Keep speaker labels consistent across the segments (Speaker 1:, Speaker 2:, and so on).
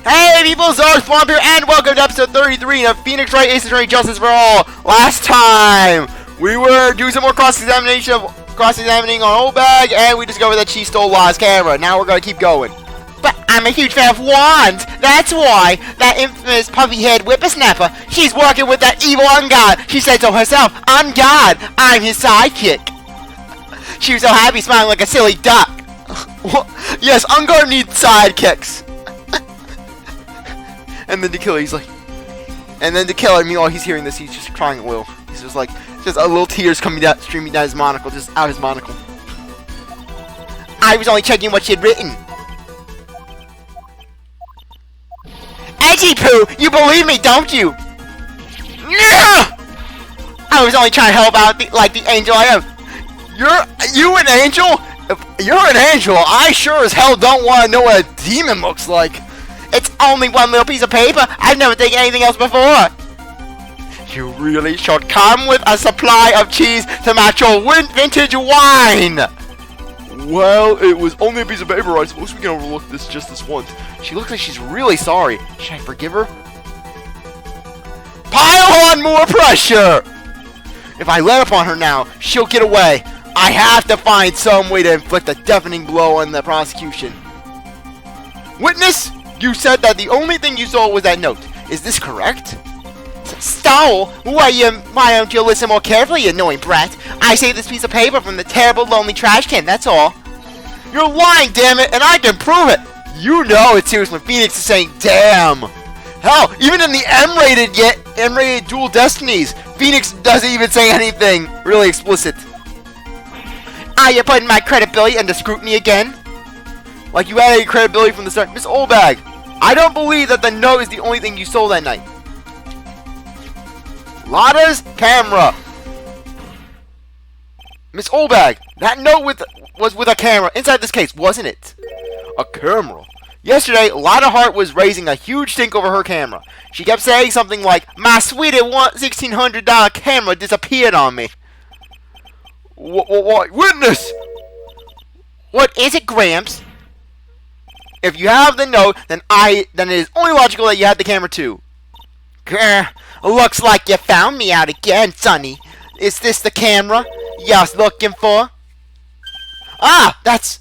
Speaker 1: Hey people, CzarThwomp here, and welcome to episode 33 of Phoenix Wright Ace Attorney Justice for All. Last time, we were doing some more cross-examinating on Old Bag, and we discovered that she stole La's camera. Now we're gonna keep going. But I'm a huge fan of wands. That's why that infamous puffy-head whippersnapper, she's working with that evil ungod. She said so herself, ungod, I'm his sidekick. She was so happy, smiling like a silly duck. Yes, ungod needs sidekicks. And then the killer, he's like, and then the killer, meanwhile, he's hearing this, he's just crying a little. He's just like, just a little tears coming down, streaming down his monocle, just out his monocle. I was only checking what she had written. Edgy Poo, you believe me, don't you? I was only trying to help out like the angel I am. You an angel? If you're an angel, I sure as hell don't want to know what a demon looks like. It's only one little piece of paper. I've never taken anything else before. You really should come with a supply of cheese to match your vintage wine. Well, it was only a piece of paper. I suppose we can overlook this just this once. She looks like she's really sorry. Should I forgive her? Pile on more pressure! If I let up on her now, she'll get away. I have to find some way to inflict a deafening blow on the prosecution. Witness? You said that the only thing you saw was that note. Is this correct? Stole? Why don't you listen more carefully, you annoying brat? I saved this piece of paper from the terrible, lonely trash can, that's all. You're lying, damn it, and I can prove it! You know it's serious when Phoenix is saying damn. Hell, even in the M-rated Dual Destinies, Phoenix doesn't even say anything really explicit. Are you putting my credibility under scrutiny again? Like you had any credibility from the start. Miss Oldbag, I don't believe that the note is the only thing you stole that night. Lada's camera. Miss Oldbag, that note was with a camera inside this case, wasn't it? A camera? Yesterday, Lada Hart was raising a huge stink over her camera. She kept saying something like, my sweetie $1,600 camera disappeared on me. What? Witness! What is it, Gramps? If you have the note, then it is only logical that you had the camera too. Grr, looks like you found me out again, Sonny. Is this the camera you're looking for? Ah, that's...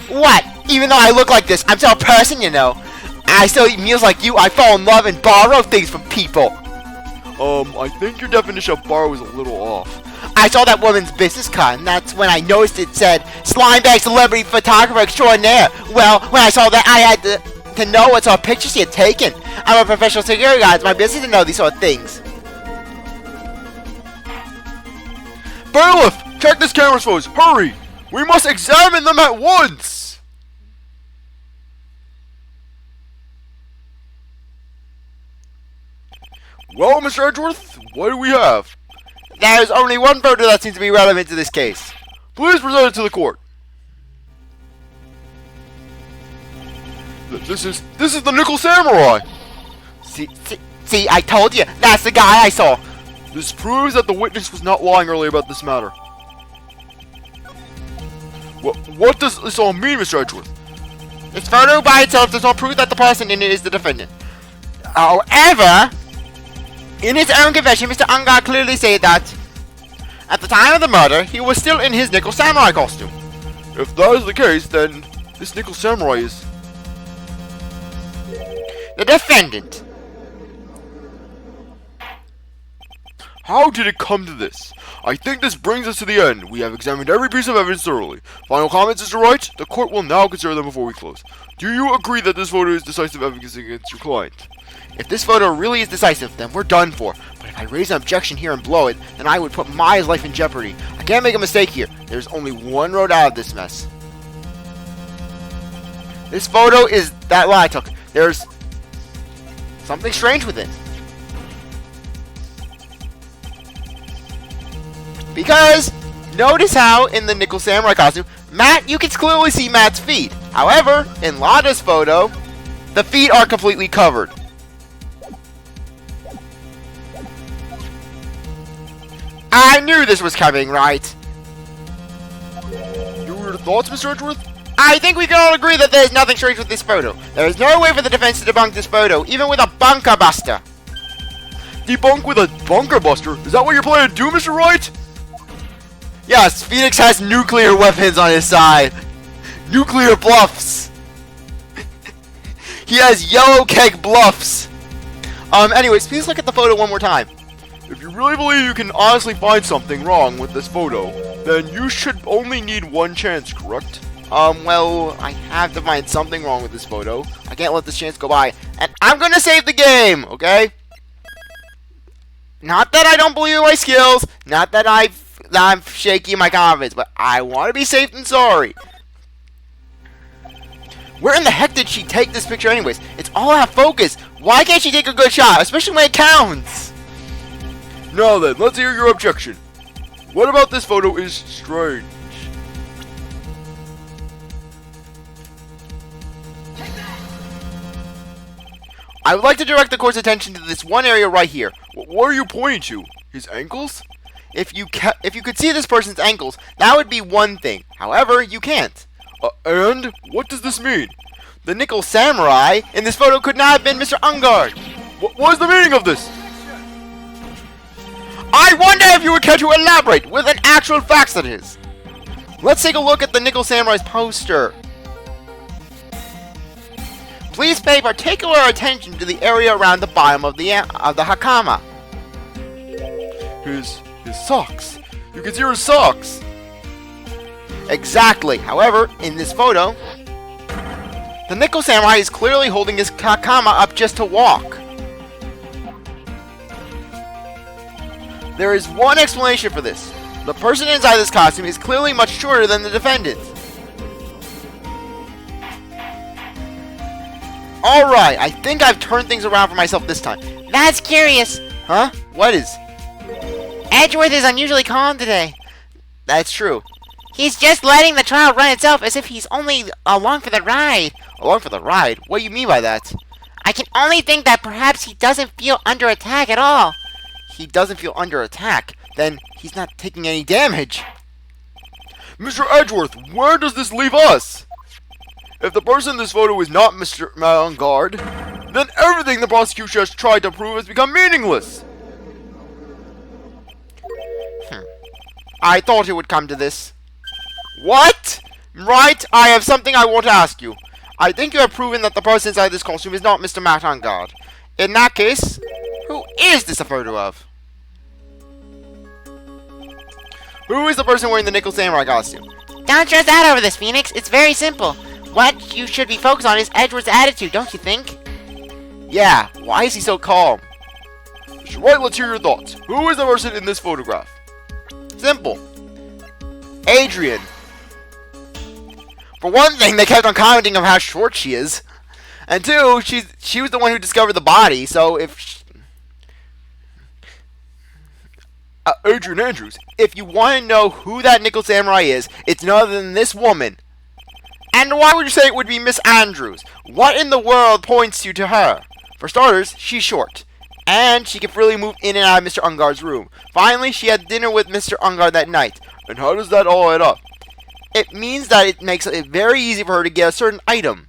Speaker 1: What? Even though I look like this, I'm still a person, you know. I still eat meals like you. I fall in love and borrow things from people. I think your definition of borrow is a little off. I saw that woman's business card, and that's when I noticed it said, Slimebag Celebrity Photographer Extraordinaire. Well, when I saw that, I had to know what sort of pictures she had taken. I'm a professional security guard. It's my business to know these sort of things. Bailiff, check this camera's photos. Hurry! We must examine them at once! Well, Mr. Edgeworth, what do we have? There is only one photo that seems to be relevant to this case. Please present it to the court. This is the Nickel Samurai. See, I told you, that's the guy I saw. This proves that the witness was not lying earlier about this matter. What does this all mean, Mr. Edgeworth? This photo by itself does not prove that the person in it is the defendant. However, in his own confession, Mr. Ungod clearly said that at the time of the murder, he was still in his Nickel Samurai costume. If that is the case, then this Nickel Samurai is the defendant. How did it come to this? I think this brings us to the end. We have examined every piece of evidence thoroughly. Final comments, Mr. Wright? The court will now consider them before we close. Do you agree that this photo is decisive evidence against your client? If this photo really is decisive, then we're done for. But if I raise an objection here and blow it, then I would put Maya's life in jeopardy. I can't make a mistake here. There's only one road out of this mess. This photo is that lie I took. There's something strange with it. Because, notice how in the Nickel Samurai costume, you can clearly see Matt's feet. However, in Lada's photo, the feet are completely covered. I knew this was coming, right? Your thoughts, Mr. Edgeworth? I think we can all agree that there is nothing strange with this photo. There is no way for the defense to debunk this photo, even with a bunker buster.
Speaker 2: Debunk with a bunker buster? Is that what you're planning to do, Mr. Wright?
Speaker 1: Yes, Phoenix has nuclear weapons on his side. Nuclear bluffs. He has yellow keg bluffs. Anyways, please look at the photo one more time.
Speaker 2: If you really believe you can honestly find something wrong with this photo, then you should only need one chance, correct?
Speaker 1: Well, I have to find something wrong with this photo. I can't let this chance go by. And I'm gonna save the game, okay? Not that I don't believe in my skills. Not that I'm shaky in my confidence. But I want to be safe than sorry. Where in the heck did she take this picture anyways? It's all out of focus. Why can't she take a good shot? Especially when it counts.
Speaker 2: Now then, let's hear your objection. What about this photo is strange?
Speaker 1: I would like to direct the court's attention to this one area right here.
Speaker 2: What are you pointing to? His ankles?
Speaker 1: If you could see this person's ankles, that would be one thing. However, you can't.
Speaker 2: And? What does this mean?
Speaker 1: The nickel samurai in this photo could not have been Mr. Ungard.
Speaker 2: What is the meaning of this?
Speaker 1: I wonder if you would care to elaborate with an actual facts that is. Let's take a look at the nickel samurai's poster. Please pay particular attention to the area around the bottom of the hakama.
Speaker 2: His socks. You can see her socks.
Speaker 1: Exactly. However, in this photo, the nickel samurai is clearly holding his hakama up just to walk. There is one explanation for this. The person inside this costume is clearly much shorter than the defendant. Alright, I think I've turned things around for myself this time.
Speaker 3: That's curious.
Speaker 1: Huh? What is?
Speaker 3: Edgeworth is unusually calm today.
Speaker 1: That's true.
Speaker 3: He's just letting the trial run itself as if he's only along for the ride.
Speaker 1: Along for the ride? What do you mean by that?
Speaker 3: I can only think that perhaps he doesn't feel under attack at all.
Speaker 1: He doesn't feel under attack? Then he's not taking any damage.
Speaker 2: Mr. Edgeworth, where does this leave us? If the person in this photo is not Mr. Ungard, then everything the prosecution has tried to prove has become meaningless.
Speaker 1: I thought it would come to this. What? Right, I have something I want to ask you. I think you have proven that the person inside this costume is not Mr. Matt Ungard. In that case, who is this a photo of? Who is the person wearing the nickel samurai costume?
Speaker 3: Don't stress out over this, Phoenix. It's very simple. What you should be focused on is Edgeworth's attitude, don't you think?
Speaker 1: Yeah, why is he so calm?
Speaker 2: Mr. Wright, let's hear your thoughts. Who is the person in this photograph?
Speaker 1: Simple. Adrian. For one thing, they kept on commenting on how short she is. And two, she was the one who discovered the body, so if...
Speaker 2: Adrian Andrews.
Speaker 1: If you want to know who that nickel samurai is, it's none other than this woman. And why would you say it would be Miss Andrews? What in the world points you to her? For starters, she's short. And she can freely move in and out of Mr. Ungard's room. Finally, she had dinner with Mr. Ungard that night.
Speaker 2: And how does that all add up?
Speaker 1: It means that it makes it very easy for her to get a certain item.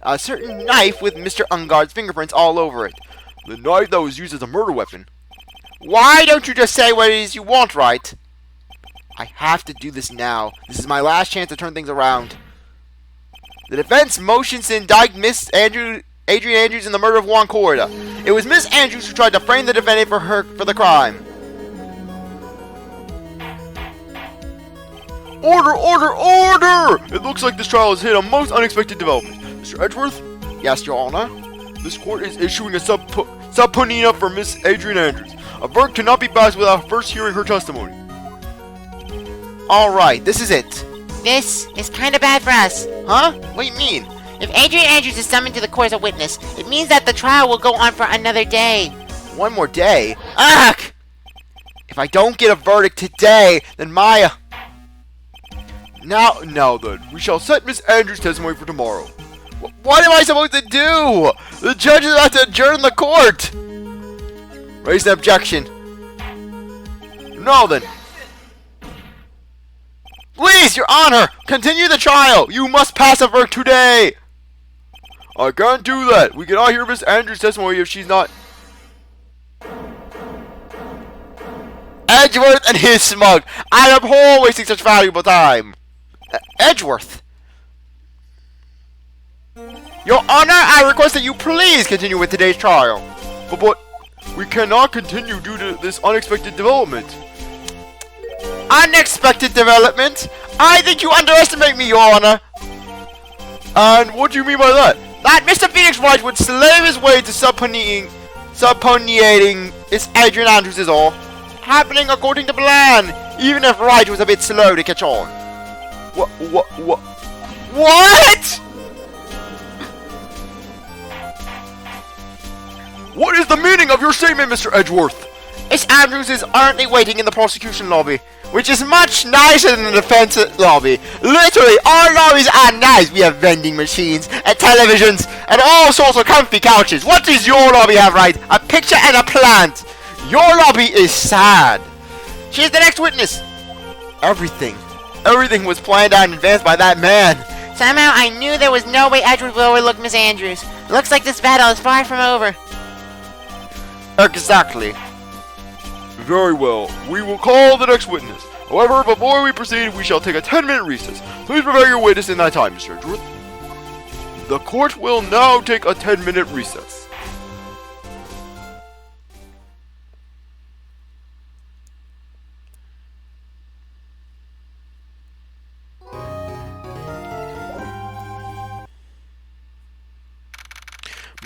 Speaker 1: A certain knife with Mr. Ungard's fingerprints all over it.
Speaker 2: The knife that was used as a murder weapon.
Speaker 1: Why don't you just say what it is you want, Wright? I have to do this now. This is my last chance to turn things around. The defense motions to indict Miss Adrian Andrews in the murder of Juan Corda. It was Miss Andrews who tried to frame the defendant for the crime.
Speaker 2: Order! Order! Order! It looks like this trial has hit a most unexpected development. Mr. Edgeworth?
Speaker 1: Yes, Your Honor?
Speaker 2: This court is issuing a subpoena for Miss Adrian Andrews. A verdict cannot be passed without first hearing her testimony.
Speaker 1: Alright, this is it.
Speaker 3: This is kind of bad for us.
Speaker 1: Huh? What do you mean?
Speaker 3: If Adrian Andrews is summoned to the court as a witness, it means that the trial will go on for another day.
Speaker 1: One more day? Ugh! If I don't get a verdict today, then Maya...
Speaker 2: Now then, we shall set Miss Andrews' testimony for tomorrow.
Speaker 1: What am I supposed to do? The judge is about to adjourn the court! Raise an objection.
Speaker 2: Now then.
Speaker 1: Please, Your Honor, continue the trial. You must pass a verdict today.
Speaker 2: I can't do that. We cannot hear Miss Andrews' testimony if she's not...
Speaker 1: Edgeworth and his smug. I abhor wasting such valuable time. Edgeworth. Your Honor, I request that you please continue with today's trial.
Speaker 2: But we cannot continue due to this unexpected development.
Speaker 1: Unexpected development? I think you underestimate me, Your Honor.
Speaker 2: And what do you mean by that?
Speaker 1: That Mr. Phoenix Wright would slave his way to supponiating Miss Adrian Andrews is all. Happening according to plan, even if Wright was a bit slow to catch on. What?
Speaker 2: What is the meaning of your statement, Mr. Edgeworth?
Speaker 1: Miss Andrews is currently waiting in the prosecution lobby, which is much nicer than the defense lobby. Literally, our lobbies are nice. We have vending machines, and televisions, and all sorts of comfy couches. What does your lobby have, Wright? A picture and a plant. Your lobby is sad. She's the next witness. Everything was planned out in advance by that man.
Speaker 3: Somehow I knew there was no way Edgeworth will overlook Miss Andrews. Looks like this battle is far from over.
Speaker 1: Exactly.
Speaker 2: Very well. We will call the next witness. However, before we proceed, we shall take a 10-minute recess. Please prepare your witness in that time, Mr. Edgeworth. The court will now take a 10-minute recess.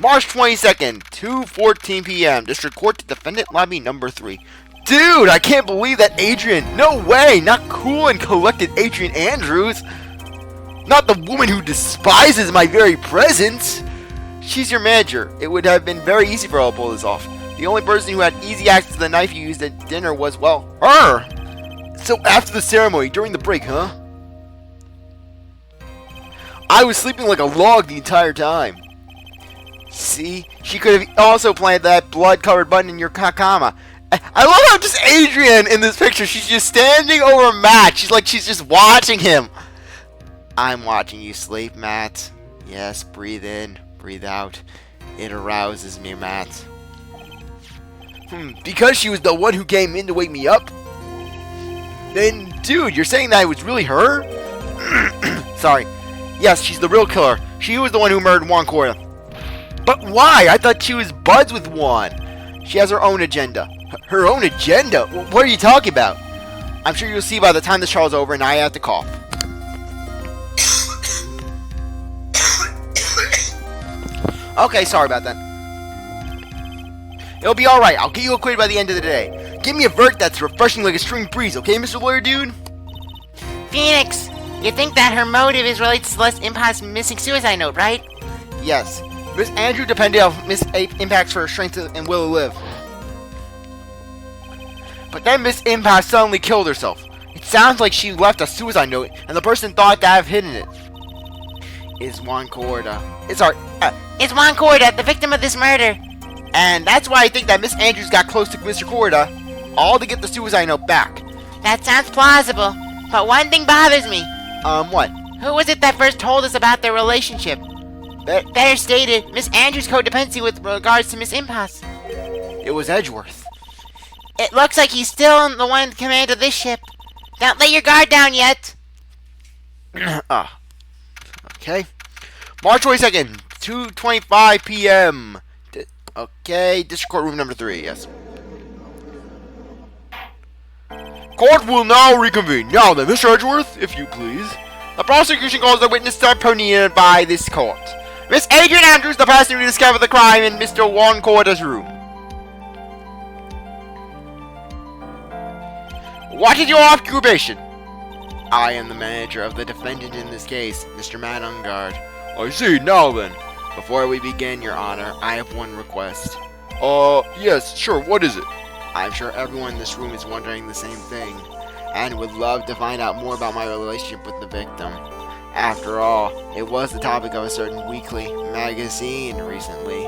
Speaker 1: March 22nd, 2:14 p.m. District Court, Defendant Lobby Number 3. Dude, I can't believe that Adrian. No way, not cool and collected Adrian Andrews. Not the woman who despises my very presence. She's your manager. It would have been very easy for her to pull this off. The only person who had easy access to the knife you used at dinner was, well, her. So after the ceremony, during the break, huh? I was sleeping like a log the entire time. See, she could have also planted that blood-covered button in your kakama. I love how just Adrian in this picture, she's just standing over Matt. She's just watching him. I'm watching you sleep, Matt. Yes, breathe in, breathe out. It arouses me, Matt. Because she was the one who came in to wake me up? Then, dude, you're saying that it was really her? Sorry. Yes, she's the real killer. She was the one who murdered Juan Corda. But why? I thought she was buds with Juan. She has her own agenda. Her own agenda? What are you talking about? I'm sure you'll see by the time this trial's over and I have to cough. Okay, sorry about that. It'll be alright. I'll get you acquitted by the end of the day. Give me a verdict that's refreshing like a spring breeze, okay, Mr. Lawyer Dude?
Speaker 3: Phoenix, you think that her motive is related to Celeste Impact's missing suicide note, right?
Speaker 1: Yes. Miss Andrew depended on Miss Impact's for her strength and will to live. But then Miss Impact suddenly killed herself. It sounds like she left a suicide note, and the person thought to have hidden it. Is Juan Corda. It's
Speaker 3: Juan Corda, the victim of this murder.
Speaker 1: And that's why I think that Miss Andrews got close to Mr. Corda, all to get the suicide note back.
Speaker 3: That sounds plausible, but one thing bothers me.
Speaker 1: What?
Speaker 3: Who was it that first told us about their relationship? Better stated, Miss Andrews' codependency with regards to Miss Impasse.
Speaker 1: It was Edgeworth.
Speaker 3: It looks like he's still the one in command of this ship. Don't let your guard down yet.
Speaker 1: Okay. March 22nd, 2:25 p.m. Okay, District Court Room Number 3, yes.
Speaker 2: Court will now reconvene. Now then, Mr. Edgeworth, if you please.
Speaker 1: The prosecution calls the witness subpoenaed by this court. Miss Adrian Andrews, the person who discovered the crime in Mr. Juan Corda's room. What is your occupation? I am the manager of the defendant in this case, Mr. Matt Ungard.
Speaker 2: I see, now then.
Speaker 1: Before we begin, Your Honor, I have one request.
Speaker 2: Yes, sure, what is it?
Speaker 1: I'm sure everyone in this room is wondering the same thing, and would love to find out more about my relationship with the victim. After all, it was the topic of a certain weekly magazine recently.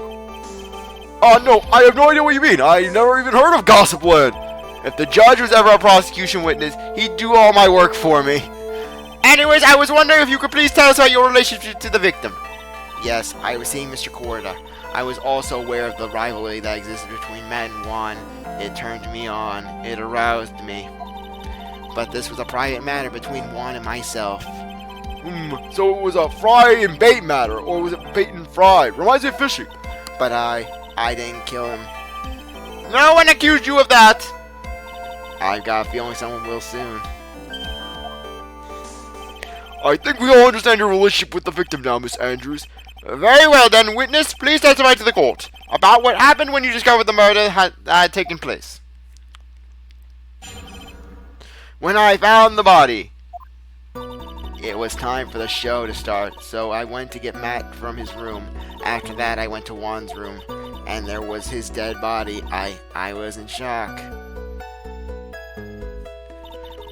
Speaker 2: Oh, no, I have no idea what you mean. I never even heard of Gossipland.
Speaker 1: If the judge was ever a prosecution witness, he'd do all my work for me. Anyways, I was wondering if you could please tell us about your relationship to the victim. Yes, I was seeing Mr. Corda. I was also aware of the rivalry that existed between Matt and Juan. It turned me on. It aroused me. But this was a private matter between Juan and myself.
Speaker 2: So it was a fry and bait matter, or was it bait and fry? Reminds me of fishing.
Speaker 1: But I didn't kill him. No one accused you of that! I've got a feeling someone will soon.
Speaker 2: I think we all understand your relationship with the victim now, Miss Andrews.
Speaker 1: Very well then, witness, please testify to the court about what happened when you discovered the murder had taken place. When I found the body, it was time for the show to start, so I went to get Matt from his room. After that, I went to Juan's room, and there was his dead body. I was in shock.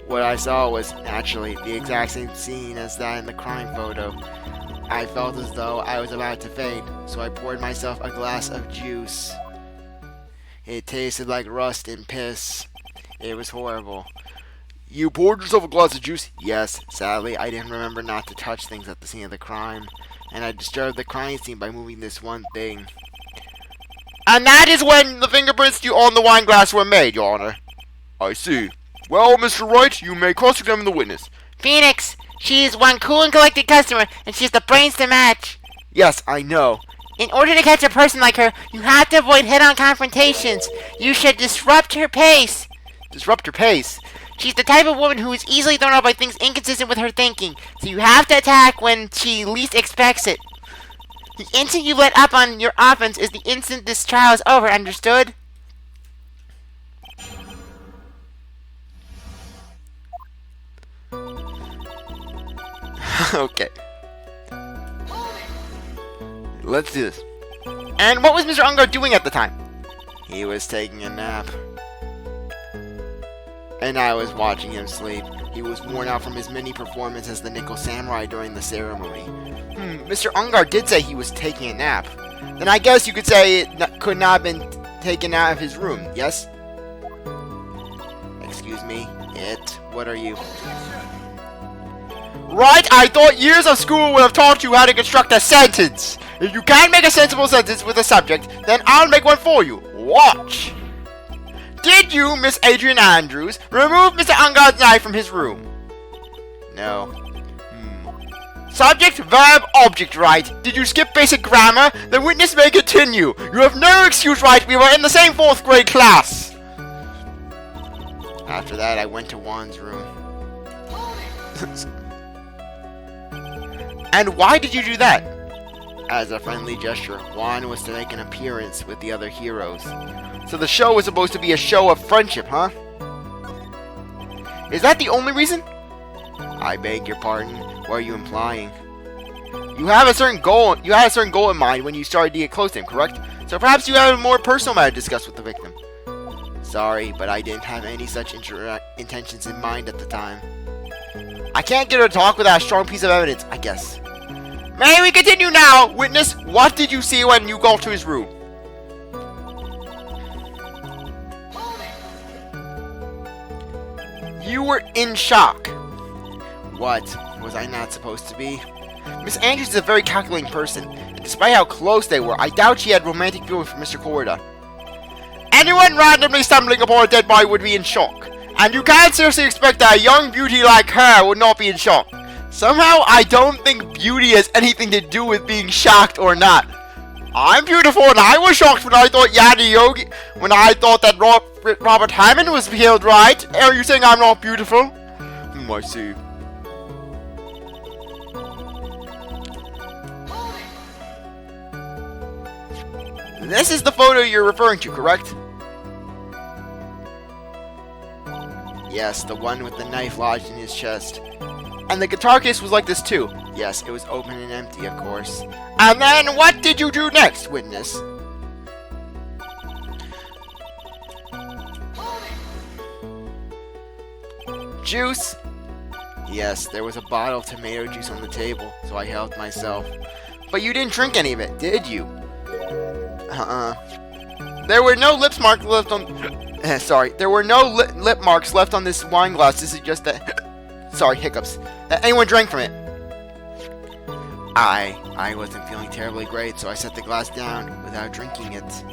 Speaker 1: What I saw was, naturally, the exact same scene as that in the crime photo. I felt as though I was about to faint, so I poured myself a glass of juice. It tasted like rust and piss. It was horrible.
Speaker 2: You poured yourself a glass of juice?
Speaker 1: Yes, sadly, I didn't remember not to touch things at the scene of the crime, and I disturbed the crime scene by moving this one thing. And that is when the fingerprints on the wine glass were made, Your Honor.
Speaker 2: I see. Well, Mr. Wright, you may cross-examine the witness.
Speaker 3: Phoenix, she is one cool and collected customer, and she has the brains to match.
Speaker 1: Yes, I know.
Speaker 3: In order to catch a person like her, you have to avoid head-on confrontations. You should disrupt her pace.
Speaker 1: Disrupt her pace?
Speaker 3: She's the type of woman who is easily thrown off by things inconsistent with her thinking, so you have to attack when she least expects it. The instant you let up on your offense is the instant this trial is over, understood?
Speaker 1: Okay. Let's do this. And what was Mr. Ungar doing at the time? He was taking a nap. And I was watching him sleep. He was worn out from his mini performance as the Nickel Samurai during the ceremony. Mr. Ungar did say he was taking a nap. Then I guess you could say it could not have been taken out of his room, yes? Excuse me, what are you? Right, I thought years of school would have taught you how to construct a sentence. If you can't make a sensible sentence with a subject, then I'll make one for you. Watch. Did you, Miss Adrian Andrews, remove Mr. Ungar's knife from his room? No. Subject, verb, object, right. Did you skip basic grammar? The witness may continue. You have no excuse, right? We were in the same 4th grade class. After that, I went to Juan's room. And why did you do that? As a friendly gesture, Juan was to make an appearance with the other heroes. So the show was supposed to be a show of friendship, huh? Is that the only reason? I beg your pardon. What are you implying? You had a certain goal in mind when you started to get close to him, correct? So perhaps you have a more personal matter to discuss with the victim. Sorry, but I didn't have any such intentions in mind at the time. I can't get her to talk without a strong piece of evidence, I guess. May we continue now? Witness, what did you see when you got to his room? You were in shock. What? Was I not supposed to be? Miss Andrews is a very calculating person, and despite how close they were, I doubt she had romantic feelings for Mr. Corda. Anyone randomly stumbling upon a dead body would be in shock, and you can't seriously expect that a young beauty like her would not be in shock. Somehow, I don't think beauty has anything to do with being shocked or not. I'm beautiful, and I was shocked when I thought that Robert Hammond was killed, right? Are you saying I'm not beautiful?
Speaker 2: I see.
Speaker 1: This is the photo you're referring to, correct? Yes, the one with the knife lodged in his chest. And the guitar case was like this too. Yes, it was open and empty, of course. And then what did you do next, witness? Juice? Yes, there was a bottle of tomato juice on the table, so I helped myself. But you didn't drink any of it, did you? There were no lip marks left on... Sorry, there were no lip marks left on this wine glass. This is just that... Sorry, hiccups. Anyone drank from it? I wasn't feeling terribly great, so I set the glass down without drinking it.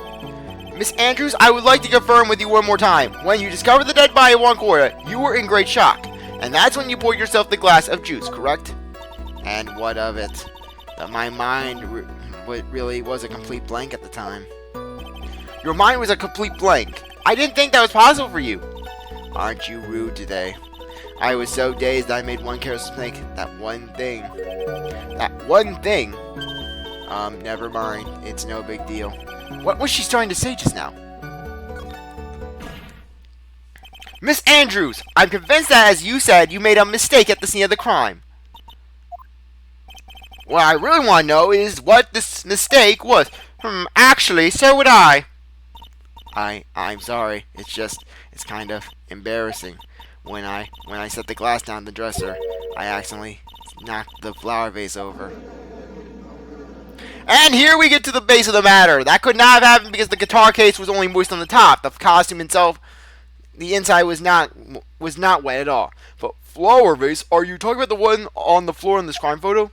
Speaker 1: Miss Andrews, I would like to confirm with you one more time. When you discovered the dead body of one quarter, you were in great shock. And that's when you poured yourself the glass of juice, correct? And what of it? That my mind really was a complete blank at the time. Your mind was a complete blank. I didn't think that was possible for you. Aren't you rude today? I was so dazed I made one careless mistake. That one thing. That one thing? Never mind. It's no big deal. What was she starting to say just now? Miss Andrews, I'm convinced that, as you said, you made a mistake at the scene of the crime. What I really want to know is what this mistake was. Actually, so would I. I'm sorry. It's kind of embarrassing. When I set the glass down the dresser, I accidentally knocked the flower vase over. And here we get to the base of the matter. That could not have happened because the guitar case was only moist on the top. The costume itself, the inside was not wet at all.
Speaker 2: But flower vase? Are you talking about the one on the floor in this crime photo?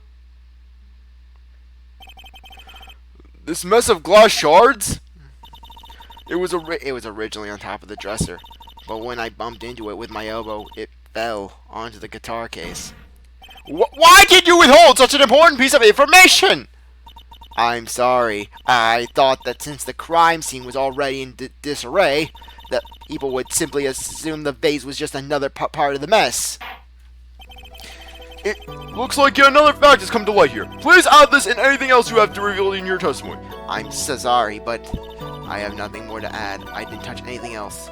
Speaker 2: This mess of glass shards?
Speaker 1: It was originally on top of the dresser, but when I bumped into it with my elbow, it fell onto the guitar case.
Speaker 2: Why did you withhold such an important piece of information?
Speaker 1: I'm sorry. I thought that since the crime scene was already in disarray, that people would simply assume the vase was just another part of the mess.
Speaker 2: It looks like yet another fact has come to light here. Please add this and anything else you have to reveal in your testimony.
Speaker 1: I'm so sorry, but I have nothing more to add. I didn't touch anything else.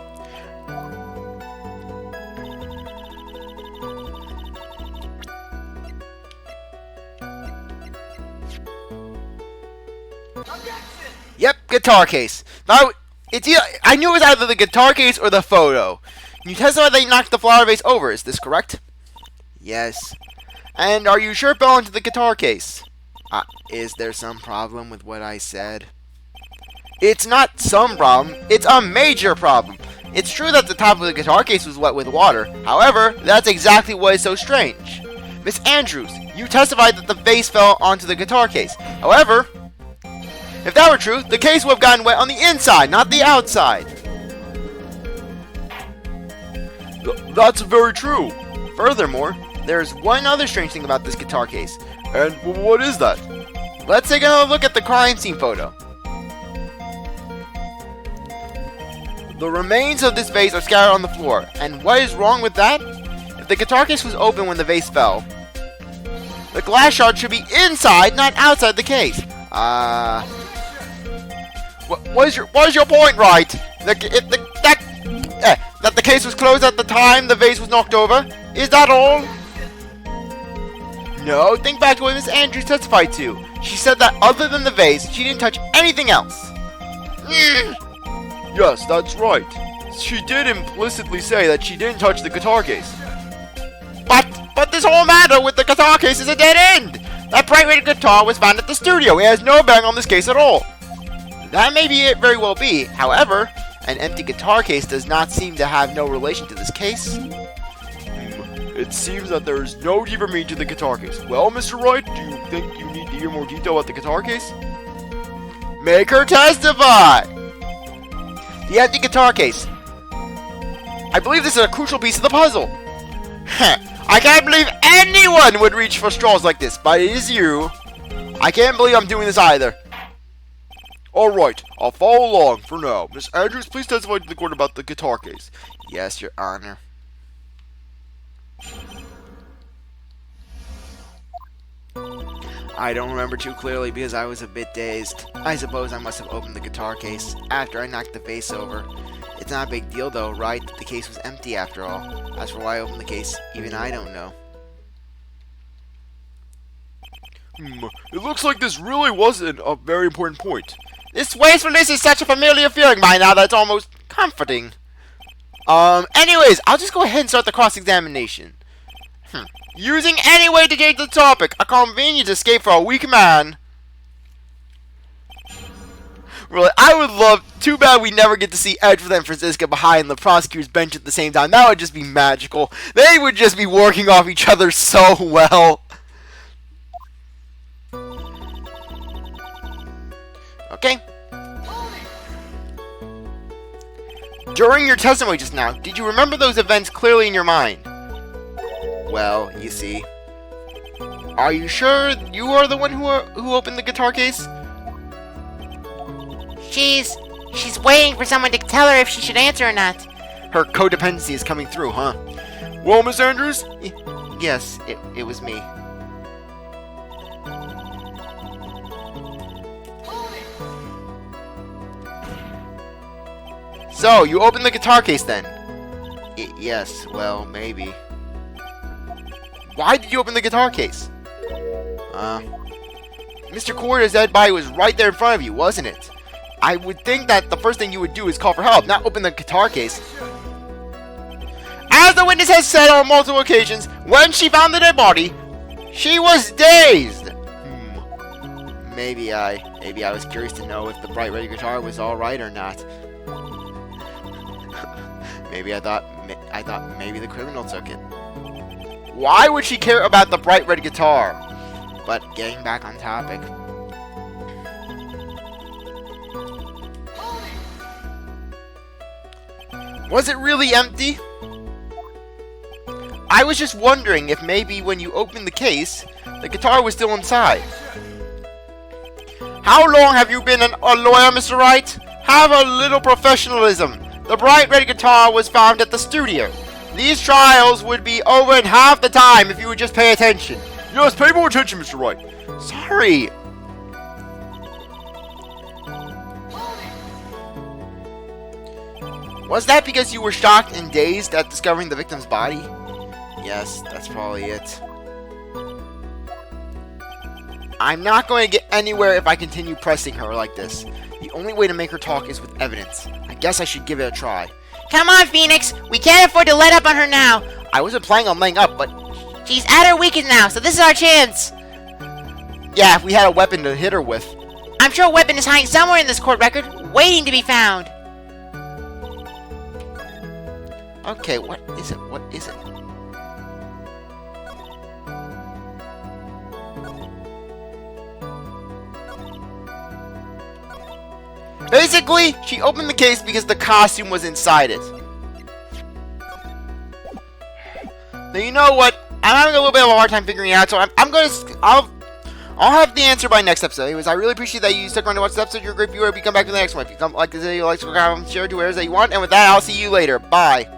Speaker 1: Yep, guitar case. Now, I knew it was either the guitar case or the photo. You testified that you knocked the flower vase over. Is this correct? Yes. And are you sure it fell into the guitar case? Is there some problem with what I said? It's not some problem. It's a major problem. It's true that the top of the guitar case was wet with water. However, that's exactly what is so strange. Miss Andrews, you testified that the vase fell onto the guitar case. However, if that were true, the case would have gotten wet on the inside, not the outside.
Speaker 2: That's very true.
Speaker 1: Furthermore, there's one other strange thing about this guitar case.
Speaker 2: And what is that?
Speaker 1: Let's take another look at the crime scene photo. The remains of this vase are scattered on the floor. And what is wrong with that? If the guitar case was open when the vase fell, the glass shard should be inside, not outside the case.
Speaker 2: What is your point, Wright?
Speaker 1: That the case was closed at the time the vase was knocked over? Is that all? No, think back to what Miss Andrews testified to. She said that other than the vase, she didn't touch anything else.
Speaker 2: Yes, that's right. She did implicitly say that she didn't touch the guitar case.
Speaker 1: But this whole matter with the guitar case is a dead end. That bright red guitar was found at the studio. It has no bearing on this case at all. That may be it, very well be. However, an empty guitar case does not seem to have no relation to this case.
Speaker 2: It seems that there is no deeper meaning to the guitar case. Well, Mr. Wright, do you think you need to hear more detail about the guitar case?
Speaker 1: Make her testify! The empty guitar case. I believe this is a crucial piece of the puzzle. I can't believe anyone would reach for straws like this, but it is you. I can't believe I'm doing this either.
Speaker 2: Alright, I'll follow along for now. Miss Andrews, please testify to the court about the guitar case.
Speaker 1: Yes, Your Honor. I don't remember too clearly because I was a bit dazed. I suppose I must have opened the guitar case after I knocked the vase over. It's not a big deal though, right? The case was empty after all. As for why I opened the case, even I don't know.
Speaker 2: It looks like this really wasn't a very important point.
Speaker 1: This wastefulness is such a familiar feeling by now that it's almost comforting. Anyways, I'll just go ahead and start the cross-examination. Using any way to change the topic, a convenient escape for a weak man. Really, I would love Too bad we never get to see Edgeworth and Francisca behind the prosecutor's bench at the same time. That would just be magical. They would just be working off each other so well.
Speaker 3: Okay.
Speaker 1: During your testimony just now, did you remember those events clearly in your mind? Well, you see. Are you sure you are the one who opened the guitar case?
Speaker 3: She's waiting for someone to tell her if she should answer or not.
Speaker 1: Her codependency is coming through, huh?
Speaker 2: Well, Miss Andrews?
Speaker 1: Yes, it was me. So, you opened the guitar case then? Yes, well, maybe. Why did you open the guitar case? Mr. Corder's dead body was right there in front of you, wasn't it? I would think that the first thing you would do is call for help, not open the guitar case. As the witness has said on multiple occasions, when she found the dead body, she was dazed. Maybe I was curious to know if the bright red guitar was all right or not. Maybe I thought maybe the criminal took it. Why would she care about the bright red guitar? But getting back on topic. Was it really empty? I was just wondering if maybe when you opened the case, the guitar was still inside. How long have you been a lawyer, Mr. Wright? Have a little professionalism. The bright red guitar was found at the studio. These trials would be over in half the time if you would just pay attention.
Speaker 2: Yes, pay more attention, Mr. Wright.
Speaker 1: Sorry. Was that because you were shocked and dazed at discovering the victim's body? Yes, that's probably it. I'm not going to get anywhere if I continue pressing her like this. The only way to make her talk is with evidence. I guess I should give it a try.
Speaker 3: Come on, Phoenix. We can't afford to let up on her now.
Speaker 1: I wasn't planning on laying up, but...
Speaker 3: She's at her weakest now, so this is our chance.
Speaker 1: Yeah, if we had a weapon to hit her with.
Speaker 3: I'm sure a weapon is hiding somewhere in this court record, waiting to be found.
Speaker 1: Okay, what is it? What is it? Basically, she opened the case because the costume was inside it. Now you know what? I'm having a little bit of a hard time figuring it out, so I'll have the answer by next episode. Anyways, I really appreciate that you stuck around to watch the episode. You're a great viewer. If you come back to the next one, if you like this video, like, subscribe, share to areas that you want. And with that, I'll see you later. Bye.